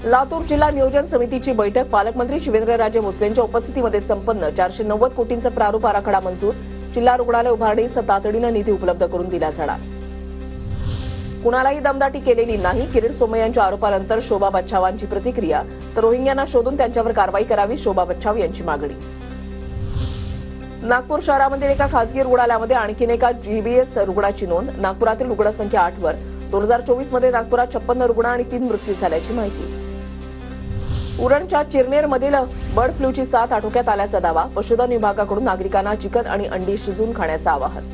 लातूर जिल्हा नियोजन समितीची बैठक पालकमंत्री शिवेंद्रराजे भोसलेंच्या उपस्थितीमध्ये संपन्न। 490 कोटींचा प्रारूप आराखडा मंजूर। जिल्हा रुग्णालय उभारणीस तातडीने निधी उपलब्ध करून दिला जाणार। कुणालाही दमदाटी केलेली नाही। किरीट सोमय्यांच्या आरोपानंतर शोभा बच्छावांची प्रतिक्रिया। तर रोहिंग्यांना शोधून त्यांच्यावर कारवाई करावी, शोभा बच्छाव यांची मागणी। नागपूर शहरामधील एका खासगी रुग्णालयामध्ये आणखीन एका जीबीएस रुग्णाची नोंद। नागपुरातील रुग्णसंख्या 8 वर। 2024 मध्ये नागपुरात 56 रुग्ण आणि 3 मृत्यू झाल्याची माहिती। उरणच्या चिरनेरमधील बर्ड फ्लूची साथ आटोक्यात आल्याचा दावा। पशुधन विभागाकडून नागरिकांना चिकन आणि अंडी शिजवून खाण्याचं आवाहन।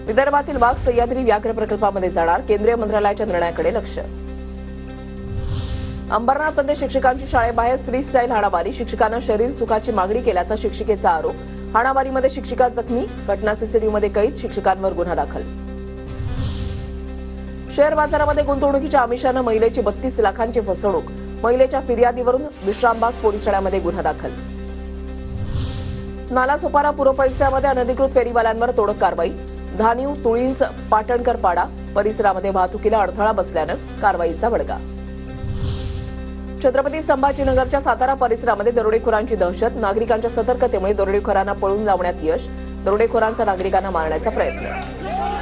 विदर्भातील वाघ सह्याद्री व्याघ्र प्रकल्पामध्ये जाणार। केंद्रीय मंत्रालयाच्या निर्णयाकडे लक्ष। अंबरनाथमध्ये शिक्षकांची शाळेबाहेर फ्री स्टाईल हाणामारी। शिक्षकांना शरीर सुखाची मागणी केल्याचा शिक्षिकेचा आरोप। हाणामारीमध्ये शिक्षिका जखमी। घटना सीसीटीव्हीमध्ये कैद। शिक्षकांवर गुन्हा दाखल। शेअर बाजारामध्ये गुंतवणुकीच्या आमिषानं महिलेची 32 लाखांची फसवणूक। महिलेच्या फिर्यादीवरून विश्रामबाग पोलीस ठाण्यामध्ये गुन्हा दाखल। नालासोपारा पूर्व परिसरामध्ये अनधिकृत फेरीवाल्यांवर तोडक कारवाई। धानिव तुळींज पाटणकर पाडा परिसरामध्ये वाहतुकीला अडथळा बसल्यानं कारवाईचा बडगा। छत्रपती संभाजीनगरच्या सातारा परिसरामध्ये दरोडेखोरांची दहशत। नागरिकांच्या सतर्कतेमुळे दरोडेखोरांना पळून लावण्यात यश। दरोडेखोरांचा नागरिकांना मारण्याचा प्रयत्न।